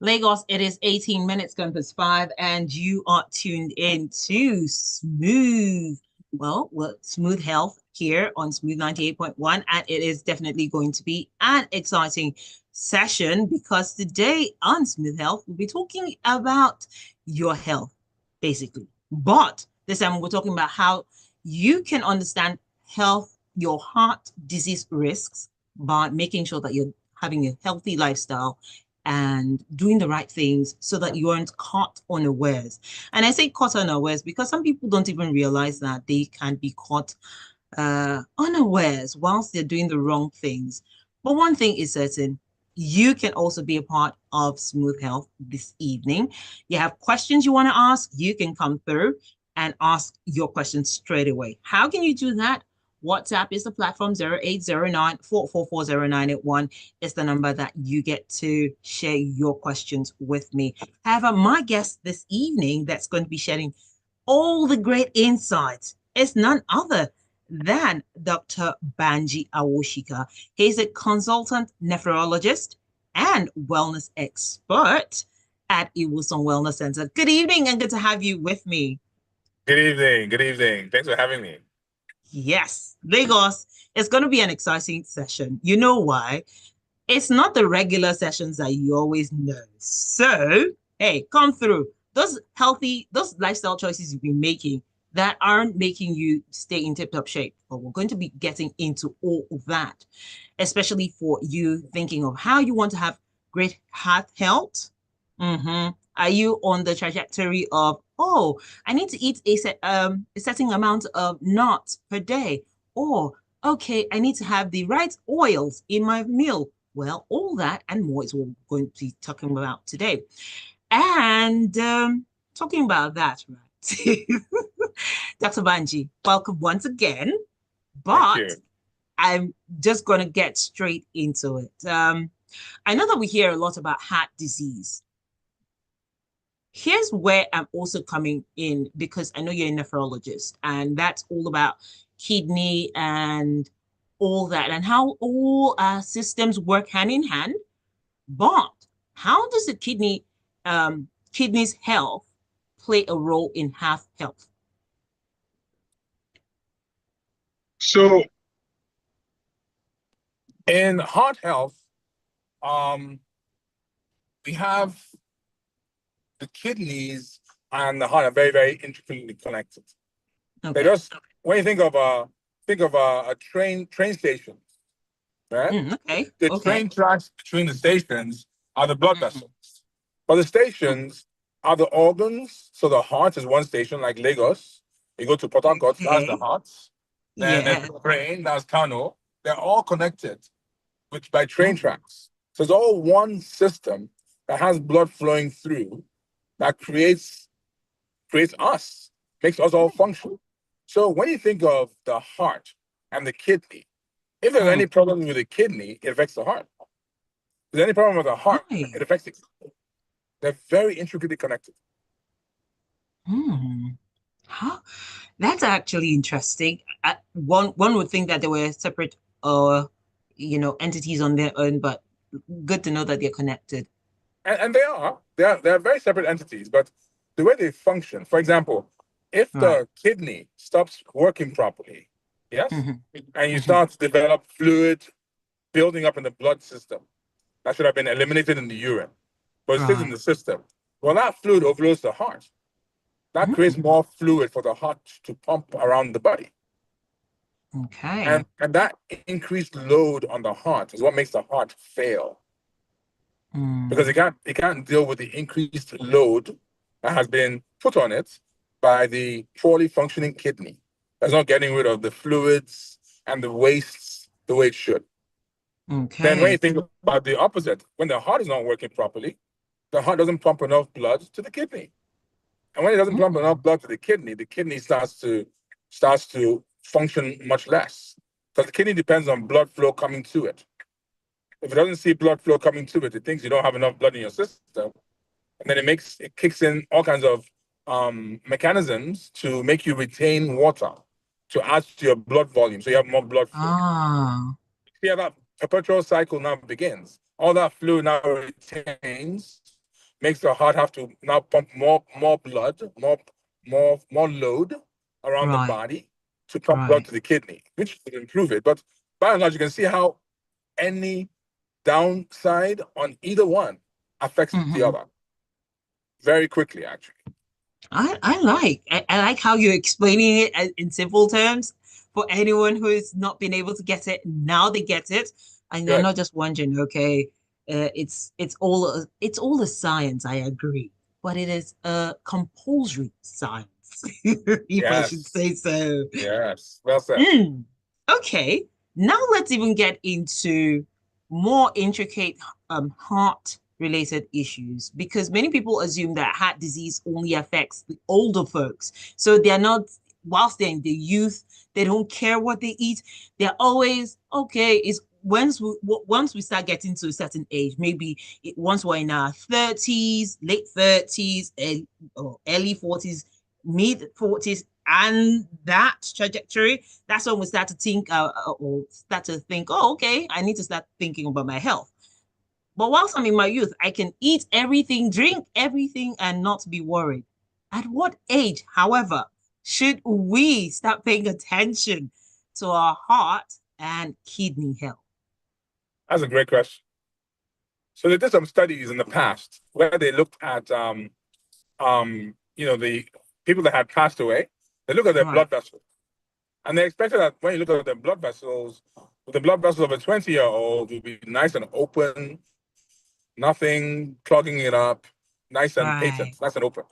Lagos, it is 18 minutes gone past 5, and you are tuned in to Smooth Health here on Smooth 98.1. And it is definitely going to be an exciting session because today on Smooth Health, we'll be talking about your health, basically. But this time, we're talking about how you can understand health, your heart disease risks by making sure that you're having a healthy lifestyle and doing the right things so that you aren't caught unawares. And I say caught unawares because some people don't even realize that they can be caught unawares whilst they're doing the wrong things. But one thing is certain, you can also be a part of Smooth Health this evening. You have questions you want to ask, you can come through and ask your questions straight away. How can you do that? WhatsApp is the platform. 0809 4440981 is the number that you get to share your questions with me. However, my guest this evening that's going to be sharing all the great insights is none other than Dr. Banji Awosika. He's a consultant nephrologist and wellness expert at Iwosan Wellness Center. Good evening and good to have you with me. Good evening. Good evening. Thanks for having me. Yes, Lagos, it's going to be an exciting session. You know why? It's not the regular sessions that you always know. So, hey, come through. Those lifestyle choices you've been making that aren't making you stay in tip-top shape. But we're going to be getting into all of that, especially for you thinking of how you want to have great heart health. Are you on the trajectory of, oh, I need to eat a certain amount of nuts per day, or okay, I need to have the right oils in my meal? Well, all that and more is what we're going to be talking about today. And talking about that, right? Dr. Banji, welcome once again. Thank But you. I'm just going to get straight into it. I know that we hear a lot about heart disease. Here's where I'm also coming in because I know you're a nephrologist, and that's all about kidney and all that, and how all our systems work hand in hand. But how does the kidney's health play a role in heart health? So, in heart health, um, we have the kidneys and the heart are very, very intricately connected. They Okay. just when you think of a train station, right? Okay. The Okay. train tracks between the stations are the blood Mm, vessels, but the stations are the organs. So the heart is one station, like Lagos. You go to Port Harcourt, that's the okay. heart. Then there's Yeah. the brain, that's Kano. They're all connected which by train Oh, tracks. So it's all one system that has blood flowing through that creates us, makes us all function. So when you think of the heart and the kidney, if there's any mm, problem with the kidney, it affects the heart. If there's any problem with the heart, right. it affects the kidney. They're very intricately connected. Hmm. Huh? That's actually interesting. One would think that they were separate, entities on their own, but good to know that they're connected. And they are very separate entities, but the way they function, for example, if Right. the kidney stops working properly, yes, Hmm. and you Hmm. start to develop fluid building up in the blood system that should have been eliminated in the urine, but it stays in Right. the system. Well, that fluid overloads the heart. That creates Mm, more fluid for the heart to pump around the body. okay. And that increased load on the heart is what makes the heart fail because Mm, it can't deal with the increased load that has been put on it by the poorly functioning kidney that's not getting rid of the fluids and the wastes the way it should. Then when you okay. think about the opposite, when the heart is not working properly, the heart doesn't pump enough blood to the kidney. And when it doesn't pump enough Mm, blood to the kidney starts to function much less. Because the kidney depends on blood flow coming to it. If it doesn't see blood flow coming to it, it thinks you don't have enough blood in your system, and then it kicks in all kinds of mechanisms to make you retain water to add to your blood volume, so you have more blood flow. ah. See how that perpetual cycle now begins. All that fluid now retains makes the heart have to now pump more blood, more load around the Right. body to pump blood Right. to the kidney, which would improve it. But by and large, you can see how any downside on either one affects the Mm-hmm. other very quickly, actually. I like how you're explaining it in simple terms for anyone who has not been able to get it. Now they get it, and they're Good. not just wondering. Okay, it's all a science. I agree, but it is a compulsory science, if I should Yes. say so. Yes. Well said. Mm. Okay, now let's even get into more intricate heart related issues because many people assume that heart disease only affects the older folks. So they're not, whilst they're in the youth, they don't care what they eat. They're always okay. Is once we start getting to a certain age, maybe once we're in our 30s, late 30s, or early 40s, mid 40s, and that trajectory, that's when we start to think or start to think, oh, okay, I need to start thinking about my health. But whilst I'm in my youth, I can eat everything, drink everything, and not be worried. At what age, however, should we start paying attention to our heart and kidney health? That's a great question. So they did some studies in the past where they looked at the people that had passed away. They looked at their Right, blood vessels, and they expected that when you look at their blood vessels, the blood vessels of a 20-year-old would be nice and open, nothing clogging it up, nice and patent, right. nice and open.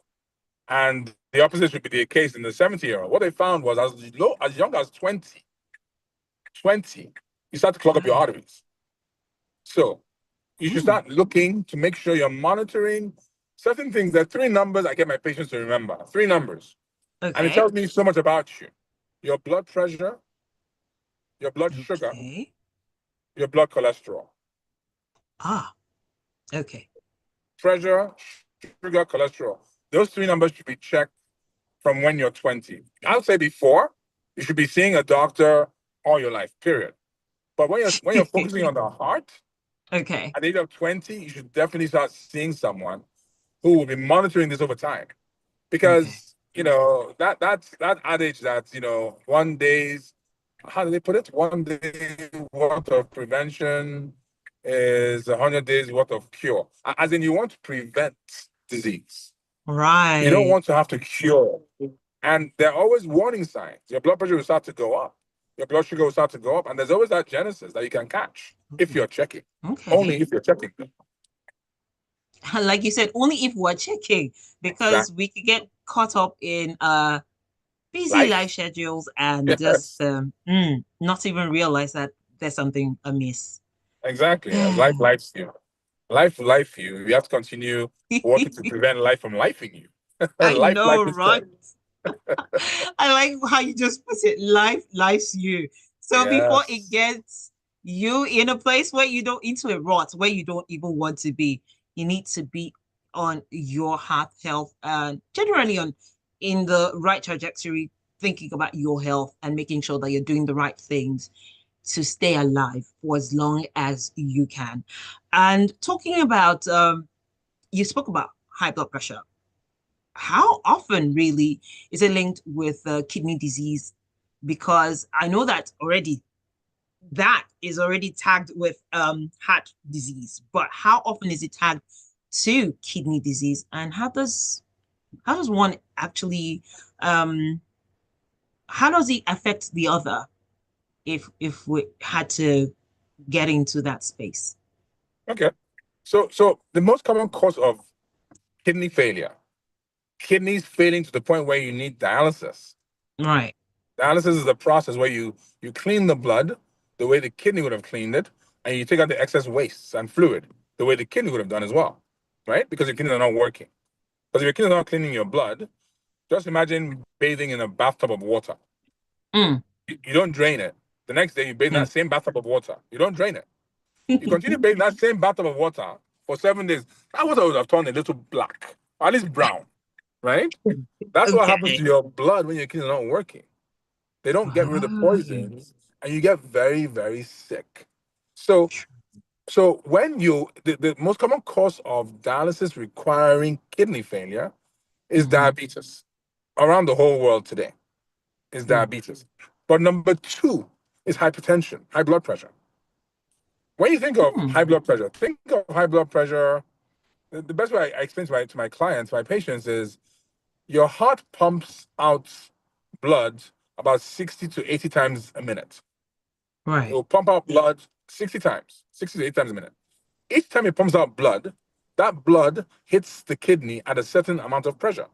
And the opposite should be the case in the 70-year-old. What they found was as young as 20, you start to clog up your Wow. arteries. So you should Hmm. start looking to make sure you're monitoring certain things. There are three numbers I get my patients to remember. Three numbers. And it Okay. tells me so much about you. Your blood pressure, your blood sugar, Okay. your blood cholesterol. Ah, okay. Pressure, sugar, cholesterol. Those three numbers should be checked from when you're 20. I would say before, you should be seeing a doctor all your life, period. But when you're focusing on the heart, Okay. at the age of 20, you should definitely start seeing someone who will be monitoring this over time. Okay. Because that adage that one day's, how do they put it? One day worth of prevention is 100 days worth of cure. As in, you want to prevent disease. You don't Right. want to have to cure. And there are always warning signs. Your blood pressure will start to go up. Your blood sugar will start to go up. And there's always that genesis that you can catch if you're checking. Okay. Only if you're checking. Like you said, only if we're checking, because Exactly. we could get caught up in busy life Life. schedules and just Yes. not even realize that there's something amiss. Exactly. As life lives you. Life will life you. You have to continue working to prevent life from lifing you. I Life know, is dead. right? I like how you just put it. Life life's you. So before it Yes. gets you in a place where you don't into a rot, where you don't even want to be, you need to be on your heart health and generally on in the right trajectory, thinking about your health and making sure that you're doing the right things to stay alive for as long as you can. And talking about you spoke about high blood pressure. How often really is it linked with kidney disease? Because I know that already that is already tagged with heart disease, but how often is it tagged to kidney disease, and how does one actually um how does it affect the other if we had to get into that space? Okay. So the most common cause of kidney failure, kidneys failing to the point where you need dialysis. Right. Dialysis is a process where you clean the blood the way the kidney would have cleaned it, and you take out the excess wastes and fluid the way the kidney would have done as well, right? Because your kidneys are not working. Because if your kidneys are not cleaning your blood, just imagine bathing in a bathtub of water. Mm, You don't drain it. The next day, you bathe in that mm. same bathtub of water. You don't drain it. You continue bathing that same bathtub of water for 7 days. That water would have turned a little black, or at least brown, right? That's what happens to Okay. your blood when your kidneys are not working. They don't get rid of the Right. poisons, and you get very, very sick. So So when the most common cause of dialysis requiring kidney failure is diabetes around the whole world today. Is diabetes. But number two is hypertension, high blood pressure. When you think of high blood pressure, think of high blood pressure. The best way I explain to my clients, my patients, is your heart pumps out blood about 60 to 80 times a minute. It Right. will pump out blood 60 times, 60 to 80 times a minute. Each time it pumps out blood, that blood hits the kidney at a certain amount of pressure.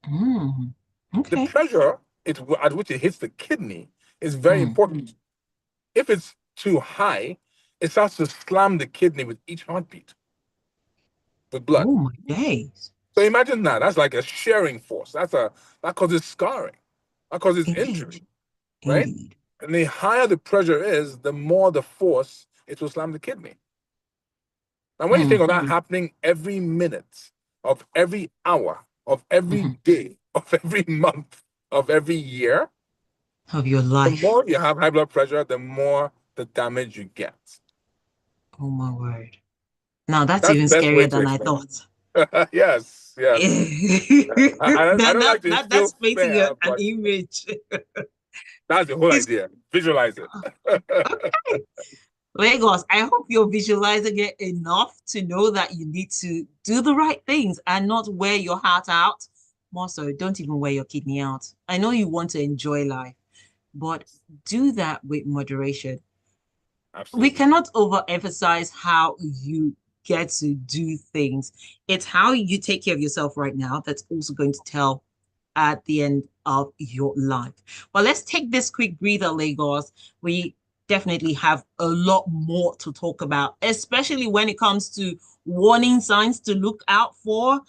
The Okay. pressure at which it hits the kidney is very important. If it's too high, it starts to slam the kidney with each heartbeat with blood. Oh my days. So imagine that. That's like a shearing force. That causes scarring. That causes Indeed. injury, right? Indeed. And the higher the pressure is, the more the force it will slam the kidney. Now, when you think of that happening every minute of every hour of every day of every month of every year, Of your the life. more you have high blood pressure, the more the damage you get. Oh my word. Now that's That's the even best way scarier to than I explain thought. it. Yes, yes. I don't like to instill That's painting fear, an but image. that's the whole It's idea. Visualize it. okay. Lagos, I hope you're visualizing it enough to know that you need to do the right things and not wear your heart out. More so, don't even wear your kidney out. I know you want to enjoy life, but do that with moderation. We Absolutely. cannot overemphasize how you get to do things. It's how you take care of yourself right now that's also going to tell at the end of your life. But let's take this quick breather, Lagos. We definitely have a lot more to talk about, especially when it comes to warning signs to look out for,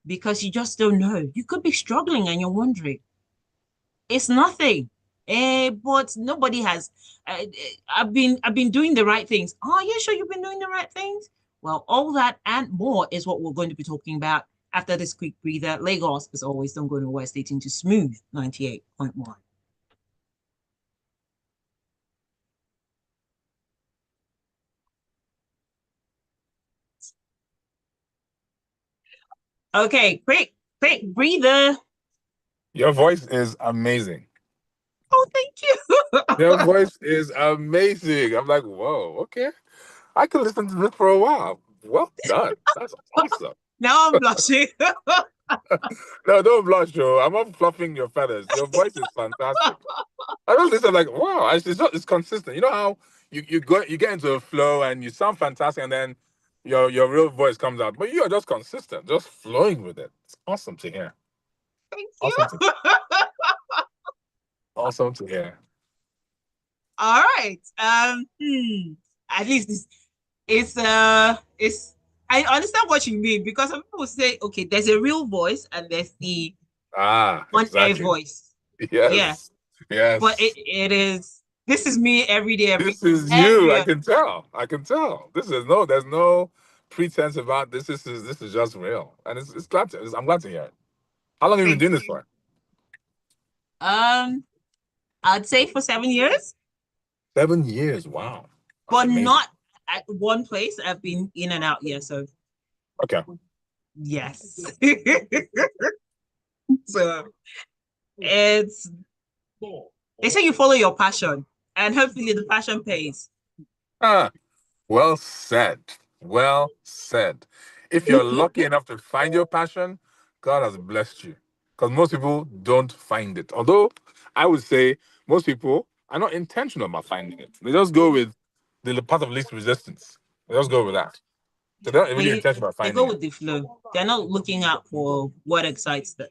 because you just don't know. You could be struggling and you're wondering, it's nothing. But nobody has. I've been doing the right things. Oh, you sure you've been doing the right things? Well, all that and more is what we're going to be talking about after this quick breather. Lagos, as always, don't go nowhere. Stay tuned to Smooth 98.1. Okay, quick breather. Your voice is amazing. Oh, thank Your you. voice is amazing. I'm like, whoa, okay. I could listen to this for a while. Well done. That's awesome. Now I'm blushing. No, don't blush, Joe. I'm not fluffing your feathers. Your voice is fantastic. I don't listen like, wow, it's consistent. You know how you get into a flow and you sound fantastic and then your real voice comes out. But you are just consistent, just flowing with it. It's awesome to hear. Thank you. Awesome to awesome to hear. All right. At least it's I understand what you mean because some people say, okay, there's a real voice and there's the Ah, on air exactly. voice. Yeah. Yes. But Yes. it is this is me every day, This is you. every I other can tell. I can tell. There's no pretense about this. This is just real. And I'm glad to hear it. How long have you been thank doing this you. for? I'd say for 7 years, 7 years. Wow. That's but amazing. not at one place. I've been in and out, yeah. So Okay. yes. So it's they say you follow your passion and hopefully the passion pays. Ah, well said. Well said. If you're lucky enough to find your passion, God has blessed you. Because most people don't find it. Although I would say most people are not intentional about finding it. They just go with the path of least resistance. They just go with that. So they're not really they intentional about they finding go it. with the flow. They're not looking out for what excites them.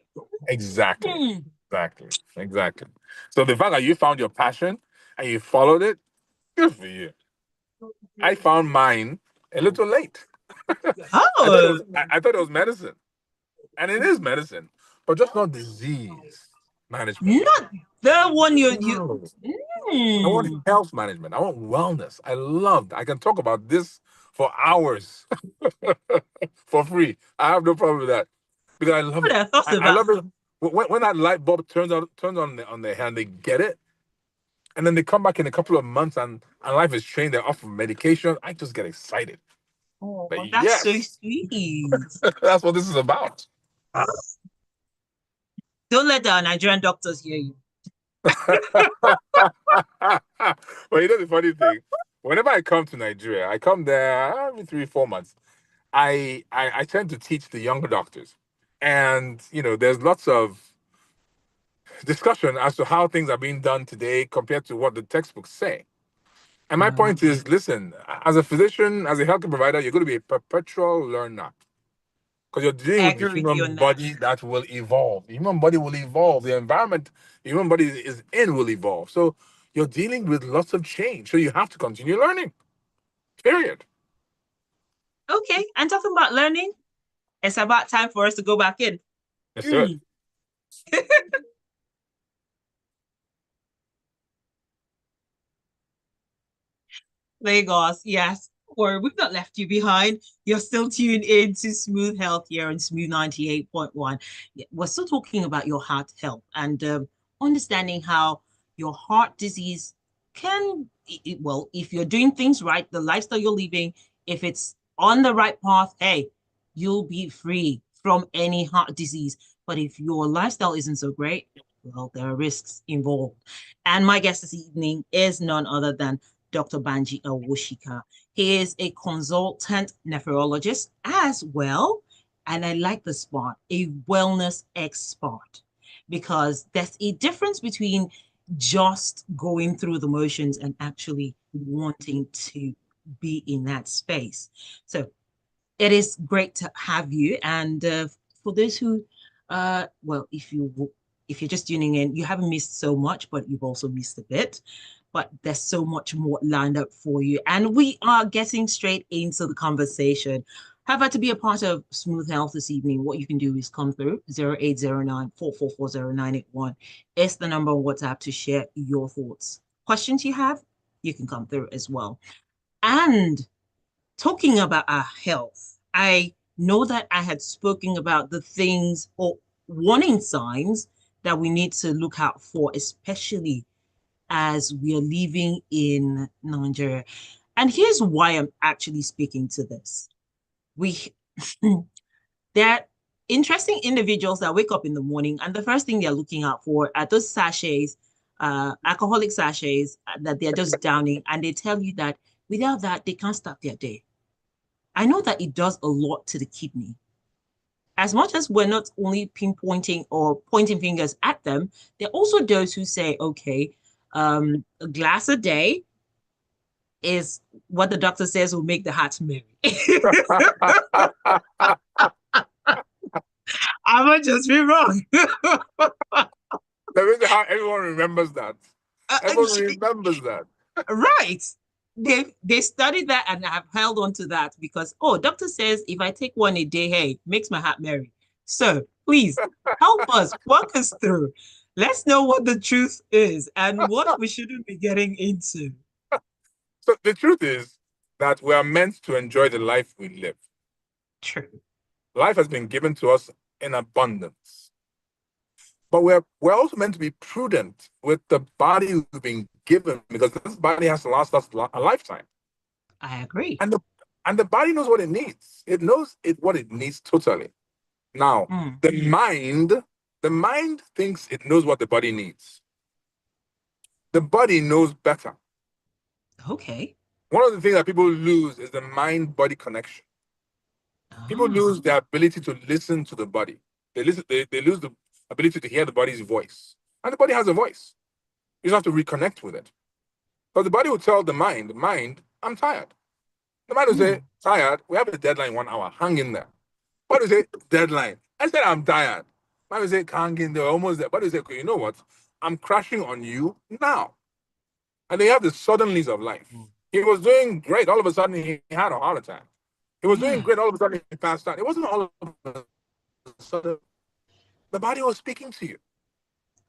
Exactly. Hmm. Exactly. Exactly. So the fact that you found your passion and you followed it, good for you. I found mine a little late. Oh, I thought it was medicine. And it is medicine, but just not disease management. not the one you. No. I want Hmm. health management. I want wellness. I can talk about this for hours for free. I have no problem with that because I love What it. I thought I about. love it when that light bulb turns on the hand, they get it. and then they come back in a couple of months and life is changed, they're off of medication, I just get excited. Oh, But that's so yes, sweet. that's what this is about. Don't let the Nigerian doctors hear you. Well, you know the funny thing, whenever I come to Nigeria, I come there every 3 4 months. I tend to teach the younger doctors, and there's lots of discussion as to how things are being done today compared to what the textbooks say. And my Yeah, point is, listen, as a physician, as a healthcare provider, you're going to be a perpetual learner because you're dealing I with the agree with you human on that. body that will evolve. The human body will evolve. The environment the human body is in will evolve. So you're dealing with lots of change. So you have to continue learning. Period. Okay, and talking about learning, it's about time for us to go back in. Let's do it. Mm. Lagos, yes. Or we've not left you behind. You're still tuned in to Smooth Health here on Smooth 98.1. We're still talking about your heart health and understanding how your heart disease can, well, if you're doing things right, the lifestyle you're living, if it's on the right path, hey, you'll be free from any heart disease. But if your lifestyle isn't so great, well, there are risks involved. And my guest this evening is none other than Dr. Banji Awosika. He is a consultant nephrologist as well. And I like the spot, a wellness expert, because there's a difference between just going through the motions and actually wanting to be in that space. So it is great to have you. And for those who, well, if you're just tuning in, you haven't missed so much, but you've also missed a bit. But there's so much more lined up for you, and we are getting straight into the conversation. However, to be a part of Smooth Health this evening, what you can do is come through 0809 4440981. It's the number on WhatsApp to share your thoughts. Questions you have, you can come through as well. And talking about our health, I know that I had spoken about the things or warning signs that we need to look out for, especially as we are living in Nigeria. And here's why I'm actually speaking to this. We there are interesting individuals that wake up in the morning and the first thing they're looking out for are those sachets, alcoholic sachets that they're just downing, and they tell you that without that they can't start their day. I know that it does a lot to the kidney. As much as we're not only pinpointing or pointing fingers at them, there are also those who say, okay, a glass a day is what the doctor says will make the heart merry. I might just be wrong. That is how everyone remembers that. Everyone remembers that. Right. They studied that and have held on to that because, oh, doctor says if I take one a day, hey, makes my heart merry. So please help us, walk us through. Let's know what the truth is and what we shouldn't be getting into. So the truth is that we are meant to enjoy the life we live. True. Life has been given to us in abundance. But we're also meant to be prudent with the body we've been given because this body has to last us a lifetime. I agree. And the body knows what it needs. It knows what it needs totally. Now, Mm. the mind thinks it knows what the body needs. The body knows better. Okay. One of the things that people lose is the mind-body connection. People Ah. lose their ability to listen to the body. They lose the ability to hear the body's voice. And the body has a voice. You just have to reconnect with it. But the body will tell the mind, I'm tired. The mind will say, Mm. tired, we have a deadline 1 hour, hang in there. Body will say, deadline. I said, I'm tired. Mind will say, hang in there, almost there. Body will say, okay, you know what? I'm crashing on you now. And they have the suddenlies of life. He was doing great. All of a sudden, he had a heart attack. He was doing Yeah. great. All of a sudden, he passed out. It wasn't all of a sudden. The body was speaking to you.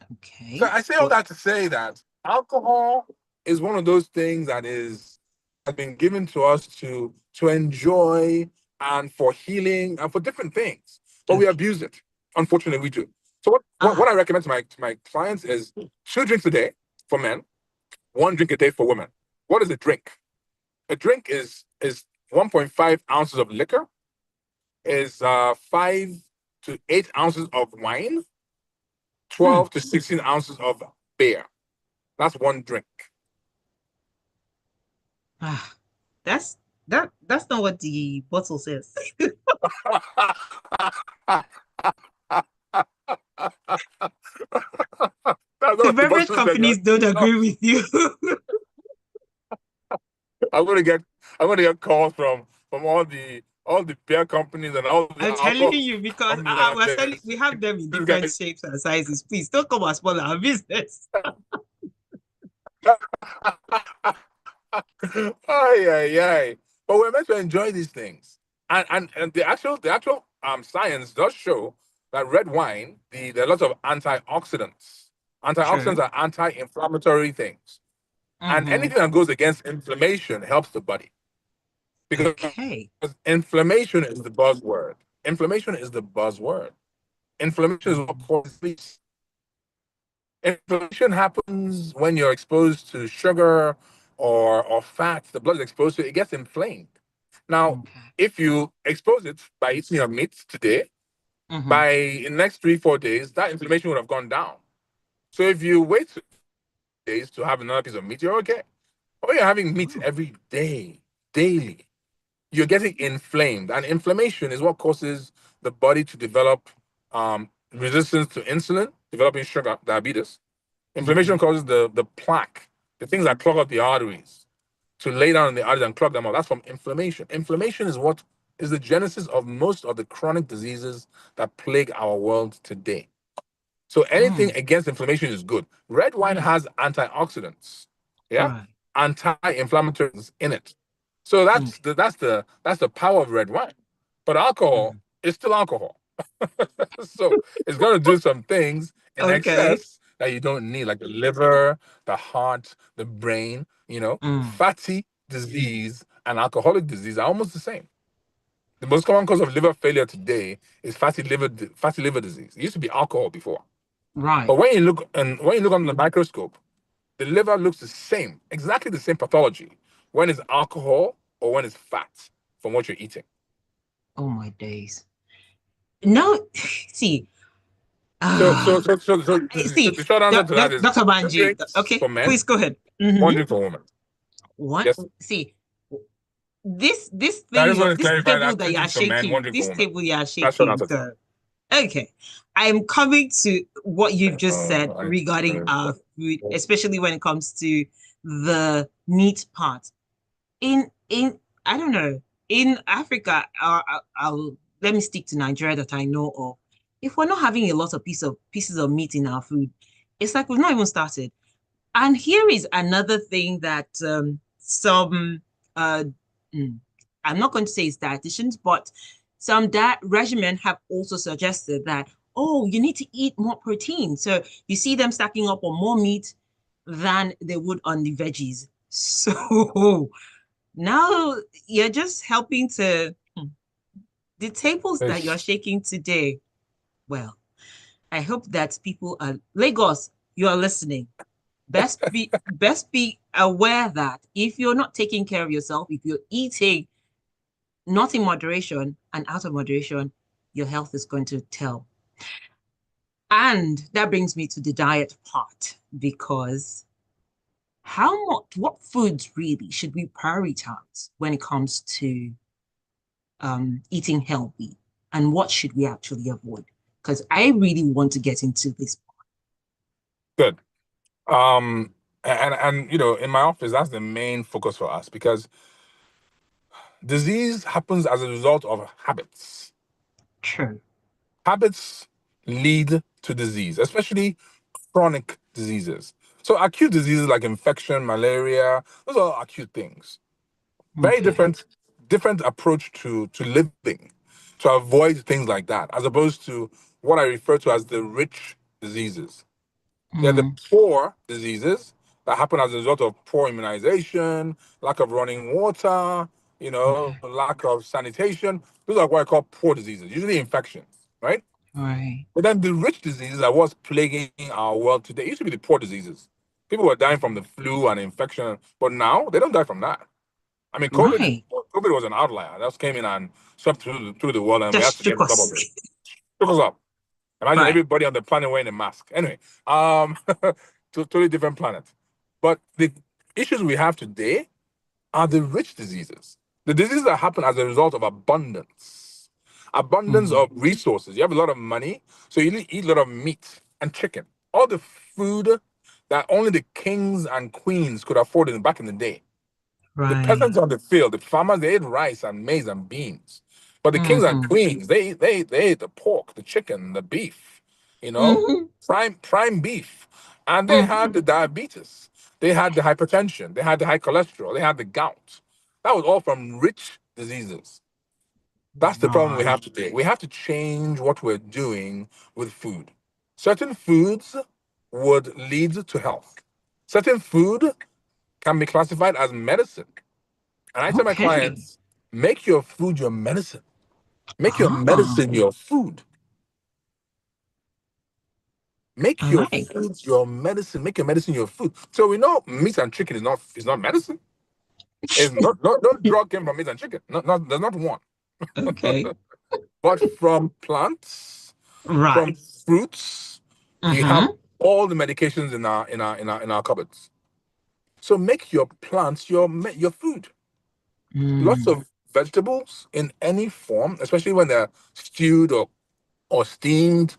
So Okay. I say all Well, that to say that alcohol is one of those things that has been given to us to enjoy and for healing and for different things. But we okay. abuse it. Unfortunately, we do. So what Ah. I recommend to my clients is 2 drinks a day for men, one drink a day for women. What is a drink? A drink is 1.5 ounces of liquor, is 5 to 8 ounces of wine, 12 to 16 ounces of beer. That's one drink. That's not what the bottle says. The beverage companies don't agree with you. I'm gonna get calls from all the beer companies and all the I'm telling alcohol you because companies. we have them in different shapes and sizes. Please don't come and spoil our business. Ay. But we're meant to enjoy these things. And the actual science does show that red wine, there are lots of antioxidants. Antioxidants are anti-inflammatory things. And anything that goes against inflammation helps the body. Because inflammation is the buzzword. Inflammation is the buzzword. Inflammation is what causes disease. Inflammation happens when you're exposed to sugar or fat. The blood is exposed to it, it gets inflamed. Now, if you expose it by eating your meat today, by in the next 3-4 days, that inflammation would have gone down. So if you wait days to have another piece of meat, you're okay. Or you're having meat every day, daily, you're getting inflamed. And inflammation is what causes the body to develop resistance to insulin, developing sugar, diabetes. Inflammation causes the plaque, the things that clog up the arteries, to lay down in the arteries and clog them up. That's from inflammation. Inflammation is what is the genesis of most of the chronic diseases that plague our world today. So anything against inflammation is good. Red wine has antioxidants, anti-inflammatories in it. So that's the power of red wine. But alcohol is still alcohol. So it's going to do some things in excess that you don't need, like the liver, the heart, the brain. Fatty disease and alcoholic disease are almost the same. The most common cause of liver failure today is fatty liver disease. It used to be alcohol before. Right. But when you look under the microscope, the liver looks the same, exactly the same pathology when it's alcohol or when it's fat from what you're eating. Oh my days. No, see. So See, the short answer to that is Dr. Banji. Okay, for men, please go ahead. one drink for women. What? Yes. See, this This table that that you are shaking, this table you are shaking. Okay, I'm coming to what you've just said regarding our food, especially when it comes to the meat part. In I don't know, in Africa, I'll let me stick to Nigeria that I know of. If we're not having a lot of pieces of meat in our food, it's like we've not even started. And here is another thing that some I'm not going to say it's dietitians, but some diet regimen have also suggested that, oh, you need to eat more protein. So you see them stacking up on more meat than they would on the veggies. So now you're just helping to the tables that you're shaking today. Well, I hope that people are Lagos, you are listening. Best be aware that if you're not taking care of yourself, if you're eating not in moderation and out of moderation, your health is going to tell. And that brings me to the diet part, because what foods really should we prioritize when it comes to eating healthy, and what should we actually avoid? Because I really want to get into this part. Good. And in my office, that's the main focus for us, because disease happens as a result of habits. True. Habits lead to disease, especially chronic diseases. So acute diseases like infection, malaria, those are acute things. Very different approach to living to avoid things like that, as opposed to what I refer to as the rich diseases. They're the poor diseases that happen as a result of poor immunization, lack of running water, lack of sanitation. Those are what I call poor diseases, usually infections, right? Right. But then the rich diseases are what's plaguing our world today. It used to be the poor diseases, People were dying from the flu and infection, but now they don't die from that. I mean, Right. COVID was an outlier. That came in and swept through the world, and we had Just to get shook on top of us. it. Took us up. Imagine Right. everybody on the planet wearing a mask. Anyway, totally different planet. But the issues we have today are the rich diseases. The diseases that happen as a result of abundance Mm. of resources. You have a lot of money, so you eat a lot of meat and chicken. All the food that only the kings and queens could afford back in the day. The Right. peasants on the field, the farmers, they ate rice and maize and beans. But the kings and Mm-hmm. queens, they ate the pork, the chicken, the beef, Mm-hmm. prime beef. And they Mm. had the diabetes. They had the hypertension. They had the high cholesterol. They had the gout. That was all from rich diseases. That's the problem we Right. have today. We have to change what we're doing with food. Certain foods would lead to health. Certain food can be classified as medicine. And I tell my Okay. clients, make your food your medicine. Make your Ah, medicine your food. Make I your like. food your medicine. Make your medicine your food. So we know meat and chicken is not medicine. It's not no drug came from meat and chicken. There's not one. Okay. But from plants, from Right. fruits, we have Mm-hmm. all the medications in our cupboards. So make your plants your food. Lots Mm. of vegetables in any form, especially when they're stewed or steamed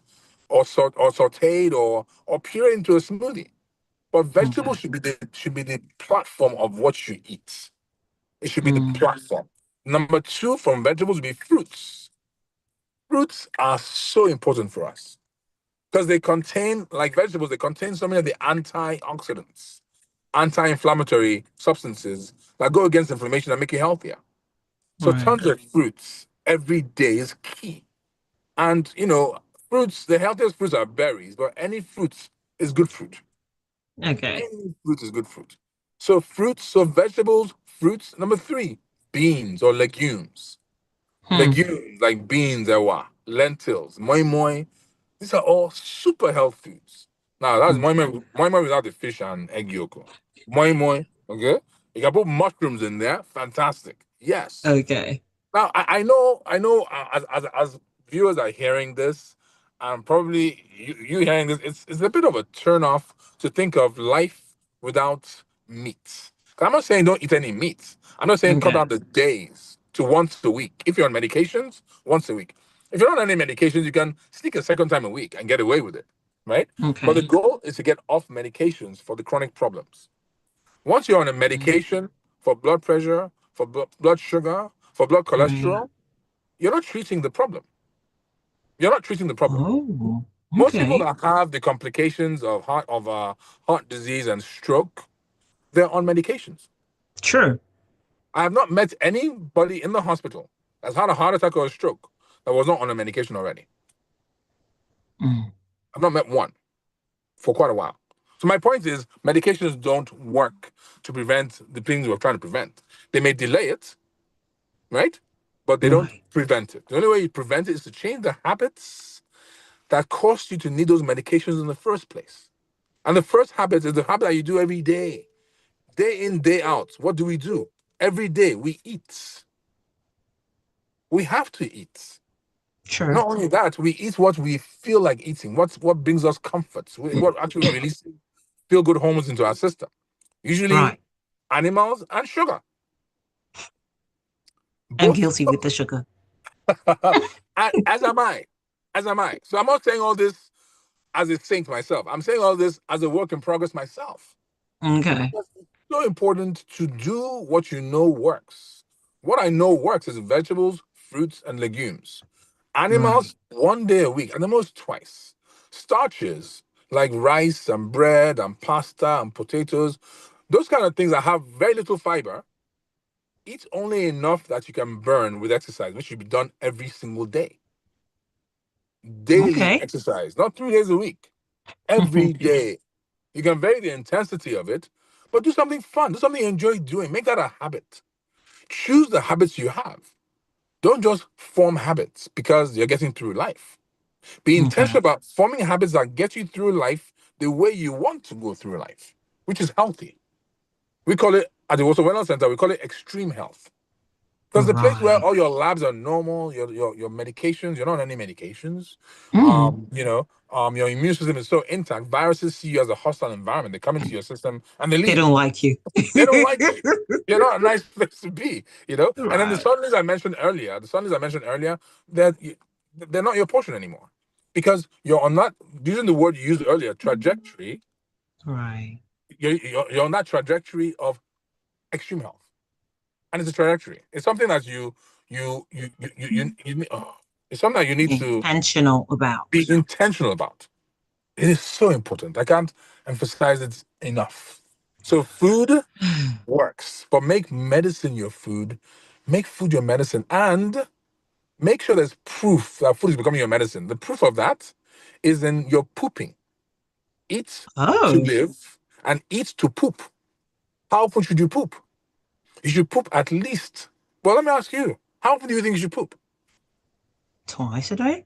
or sauteed or pure into a smoothie. But vegetables Okay. should be the platform of what you eat. It should be the Mm. platform. Number two from vegetables would be fruits. Fruits are so important for us because they contain, like vegetables, they contain so many of the antioxidants, anti-inflammatory substances that go against inflammation and make you healthier. So Right. tons of fruits every day is key. And fruits, the healthiest fruits are berries, but any fruit is good fruit. Okay. Any fruit is good fruit. So fruits, so vegetables, fruits. Number three, beans or legumes. Hmm. Legumes like beans, ewa, lentils, moi moi. These are all super health foods. Now that's Mm. moi moi without the fish and egg yolk. Moi moi, okay? You can put mushrooms in there. Fantastic. Yes. Okay. Now I know. As viewers are hearing this, and probably you hearing this, it's a bit of a turn off to think of life without meat. 'Cause I'm not saying don't eat any meat. I'm not saying cut Okay. out the days to once a week. If you're on medications, once a week. If you're not on any medications, you can sneak a second time a week and get away with it, right? But the Okay. goal is to get off medications for the chronic problems. Once you're on a Mm. medication for blood pressure, for blood sugar, for blood Right. cholesterol, you're not treating the problem. You're not treating the problem. Oh. Most people Okay. that have the complications of heart disease and stroke, they're on medications. True. I have not met anybody in the hospital that's had a heart attack or a stroke that was not on a medication already. Mm. I've not met one for quite a while. So my point is, medications don't work to prevent the things we're trying to prevent. They may delay it, right? But they don't Right. prevent it. The only way you prevent it is to change the habits that caused you to need those medications in the first place. And the first habit is the habit that you do every day in, day out. What do we do? Every day we eat. We have to eat. True. Not only that, we eat what we feel like eating, what brings us comfort, what actually releases feel good hormones into our system. Usually Right. animals and sugar. I'm Both guilty with the sugar. as am I. As am I. So I'm not saying all this as a saint myself. I'm saying all this as a work in progress myself. Okay. Because it's so important to do what you know works. What I know works is vegetables, fruits, and legumes. Right. Animals, one day a week, and the most twice. Starches like rice and bread and pasta and potatoes, those kind of things that have very little fiber, eat only enough that you can burn with exercise, which should be done every single day. Daily Okay. exercise, not 3 days a week, every day. You can vary the intensity of it, but do something fun, do something you enjoy doing. Make that a habit. Choose the habits you have. Don't just form habits because you're getting through life. Be Okay. intentional about forming habits that get you through life the way you want to go through life. which is healthy. We call it, at the Iwosan Wellness Center, we call it extreme health. Because the place where Right. all your labs are normal, your medications, you're not on any medications. Mm. Your immune system is so intact. Viruses see you as a hostile environment. They come into your system and they They leave. don't like you. They don't like you. You're not a nice place to be, you know. And then the Right. suddenlies I mentioned earlier, that they're not your portion anymore, because you're on that, using the word you used earlier, trajectory. Right. You're on that trajectory of extreme health, and it's a trajectory. It's something that it's something that you need to Intentional about. be intentional about. It is so important. I can't emphasize it enough. So food works, but make medicine your food, make food your medicine, and make sure there's proof that food is becoming your medicine. The proof of that is in your pooping. Eat to Oh, live and eat to poop. How often should you poop? You should poop at least. Well, let me ask you, how often do you think you should poop? twice a day?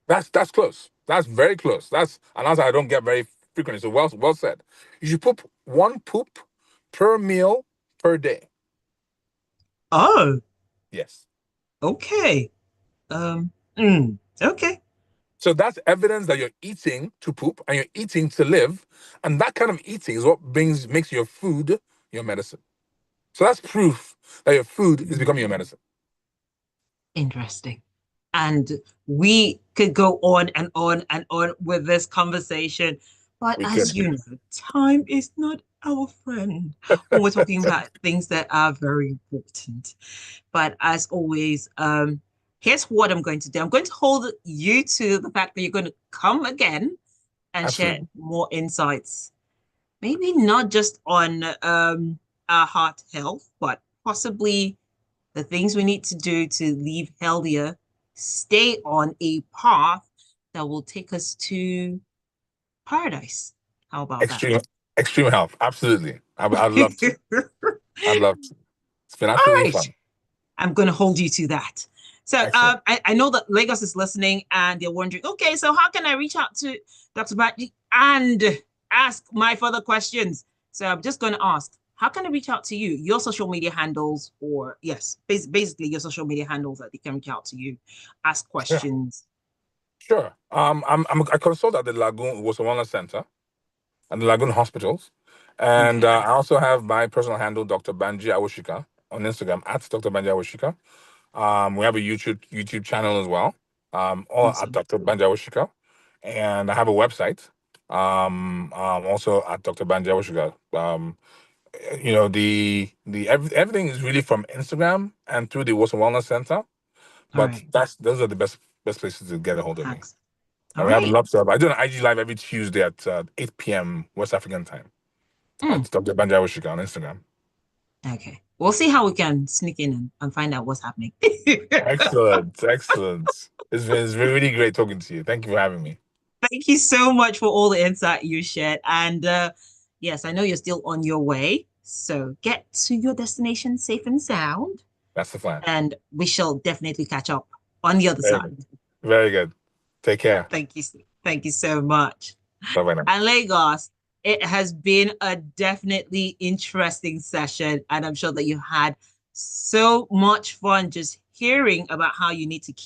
That's close. That's very close. That's an answer I don't get very frequently. So well said. You should poop one poop per meal per day. Oh, Yes. okay. Okay. So that's evidence that you're eating to poop and you're eating to live. And that kind of eating is what makes your food your medicine. So that's proof that your food is becoming your medicine. Interesting. And we could go on and on and on with this conversation. But We as could. you know, time is not our friend when we're talking about things that are very important. But as always, here's what I'm going to do. I'm going to hold you to the fact that you're going to come again and share Absolutely. more insights. Maybe not just on our heart health, but possibly the things we need to do to live healthier, stay on a path that will take us to paradise. How about that? Extreme extreme health. Absolutely. I'd love to. I'd love to. It's been All absolutely right. fun. I'm going to hold you to that. So Excellent. I know that Lagos is listening and they're wondering, okay, so how can I reach out to Dr. Banji and ask my further questions? So I'm just going to ask, how can I reach out to you? Your social media handles, or yes, basically your social media handles that they can reach out to you, ask Yeah, questions. sure. I consult at the Lagoon Iwosan Wellness Center and the Lagoon Hospitals. And Okay, I also have my personal handle, Dr. Banji Awosika, on Instagram at Dr. Banji Awosika. We have a YouTube channel as well, all at awesome. Dr. Banji Awosika. And I have a website, also at Dr. Banji Awosika. Everything is really from Instagram and through the Iwosan Wellness Center. All But right. those are the best places to get a hold of me. Thanks. All And we have right. lots of. I do an IG live every Tuesday at 8 p.m. West African time at Mm, Dr. Banji Awosika on Instagram. okay. We'll see how we can sneak in and find out what's happening. Excellent, excellent. It's been really great talking to you. Thank you for having me. Thank you so much for all the insight you shared. And yes, I know you're still on your way. So get to your destination safe and sound. That's the plan. And we shall definitely catch up on the other Very side. good. Very good. Take care. Thank you. Thank you so much. Bye bye now. And Lagos, it has been a definitely interesting session. And I'm sure that you had so much fun just hearing about how you need to keep